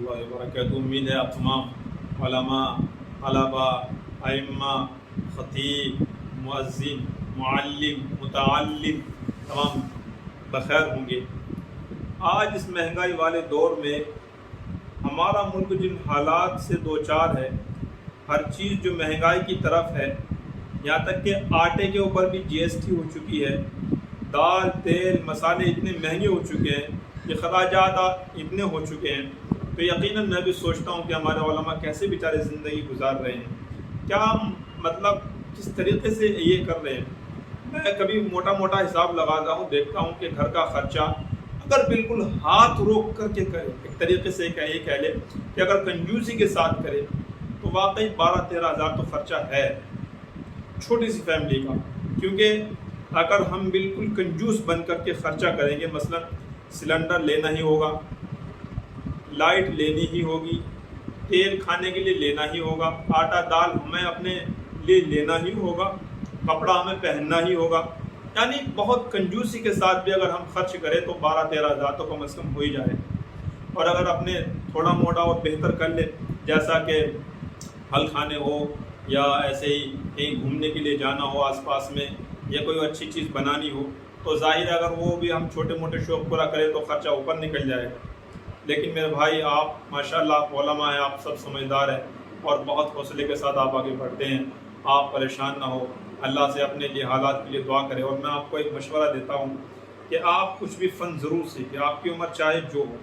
रहमतुल्लाहि व बरकातुहू। उम्मीद है आप तमाम उलमा, तलबा, अइम्मा, खतीब, मुअज्जिन, मुअल्लिम, मुतअल्लिम तमाम बखैर होंगे। आज इस महंगाई वाले दौर में हमारा मुल्क जिन हालात से दो चार है, हर चीज़ जो महंगाई की तरफ है, यहाँ तक कि आटे के ऊपर भी GST हो चुकी है, दाल, तेल, मसाले इतने महंगे हो चुके हैं, ये खराजात इतने हो चुके हैं, तो यकीनन मैं भी सोचता हूँ कि हमारे उलमा कैसे बेचारे ज़िंदगी गुजार रहे हैं, क्या मतलब किस तरीके से ये कर रहे हैं। मैं कभी मोटा मोटा हिसाब लगाता हूँ, देखता हूँ कि घर का ख़र्चा अगर बिल्कुल हाथ रोक करके करे, एक तरीके से कह ले कि अगर कंजूसी के साथ करे तो वाकई 12-13 हज़ार तो ख़र्चा है छोटी सी फैमिली का। क्योंकि अगर हम बिल्कुल कंजूस बन करके ख़र्चा करेंगे, मसलन सिलेंडर लेना ही होगा, लाइट लेनी ही होगी, तेल खाने के लिए लेना ही होगा, आटा दाल हमें अपने लिए लेना ही होगा, कपड़ा हमें पहनना ही होगा, यानी बहुत कंजूसी के साथ भी अगर हम खर्च करें तो 12-13 हज़ार तो कम से कम हो ही जाए। और अगर अपने थोड़ा मोटा और बेहतर कर ले, जैसा कि फल खाने हो या ऐसे ही कहीं घूमने के लिए जाना हो आसपास में, या कोई अच्छी चीज़ बनानी हो, तो ज़ाहिर है अगर वो भी हम छोटे मोटे शौक़ पूरा करें तो ख़र्चा ऊपर निकल जाएगा। लेकिन मेरे भाई, आप माशाल्लाह उलमा हैं, आप सब समझदार हैं और बहुत हौसले के साथ आप आगे बढ़ते हैं। आप परेशान ना हो, अल्लाह से अपने लिए हालात के लिए दुआ करें। और मैं आपको एक मशवरा देता हूँ कि आप कुछ भी फ़न ज़रूर सीखें, आपकी उम्र चाहे जो हो,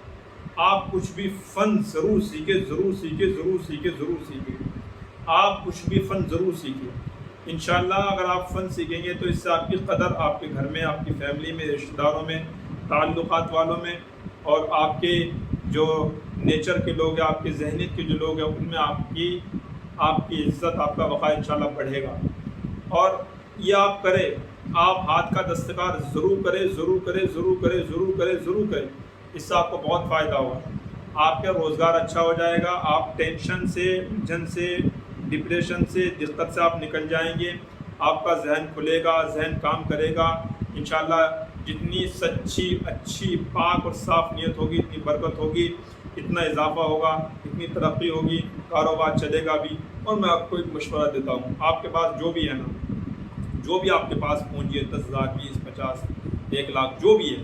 आप कुछ भी फ़न ज़रूर सीखें, ज़रूर सीखें, ज़रूर सीखें, ज़रूर सीखें। आप कुछ भी फ़न ज़रूर सीखें। इंशाअल्लाह अगर आप फ़न सीखेंगे तो इससे आपकी कदर आपके घर में, आपकी फैमिली में, रिश्तेदारों में, ताल्लुकात वालों में और आपके जो नेचर के लोग हैं, आपके जहनीत के जो लोग हैं, उनमें आपकी इज़्ज़त, आपका वक़ार इंशाअल्लाह बढ़ेगा। और ये आप करें, आप हाथ का दस्तकार ज़रूर करें, ज़रूर करें, ज़रूर करें, ज़रूर करें, ज़रूर करें। इससे आपको बहुत फ़ायदा होगा, आपका रोज़गार अच्छा हो जाएगा, आप टेंशन से, उलझन से, डिप्रेशन से, दिक्कत से आप निकल जाएंगे, आपका जहन खुलेगा, जहन काम करेगा इंशाअल्लाह। जितनी सच्ची, अच्छी, पाक और साफ़ नीयत होगी, इतनी बरकत होगी, इतना इजाफा होगा, इतनी तरक्की होगी, कारोबार चलेगा भी। और मैं आपको एक मशवरा देता हूँ, आपके पास जो भी है ना, जो भी आपके पास पूंजी है, 10,000, 20, 50, 1 लाख जो भी है,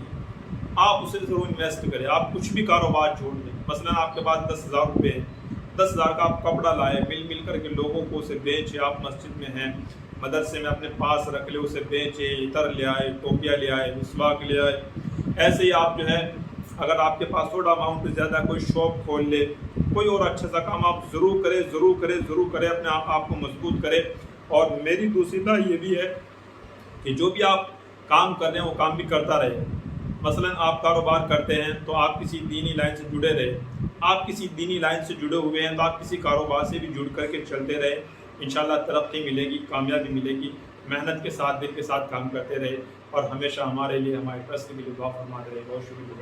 आप उसे ज़रूर इन्वेस्ट करें। आप कुछ भी कारोबार छोड़ दें, मसलन आपके पास 10,000 रुपये हैं, 10,000 का आप कपड़ा लाए, मिल करके लोगों को उसे बेचें। आप मस्जिद में हैं, मदरसे में अपने पास रख ले, उसे बेचें, इतर ले आए, टोपियाँ ले आए, मिसवाक ले आए। ऐसे ही आप जो है, अगर आपके पास थोड़ा अमाउंट ज़्यादा, कोई शॉप खोल ले, कोई और अच्छा सा काम आप ज़रूर करें, ज़रूर करें, ज़रूर करें, अपने आप को मजबूत करें। और मेरी दूसरी राय ये भी है कि जो भी आप काम कर रहे हैं वो काम भी करता रहे। मसलन आप कारोबार करते हैं तो आप किसी दीनी लाइन से जुड़े रहे, आप किसी दीनी लाइन से जुड़े हुए हैं तो आप किसी कारोबार से भी जुड़ करके चलते रहे। इंशाअल्लाह तरक्की मिलेगी, कामयाबी मिलेगी। मेहनत के साथ, दिल के साथ काम करते रहे और हमेशा हमारे लिए, हमारे ट्रस्ट के लिए दुआ फरमाते रहे। बहुत शुक्रिया।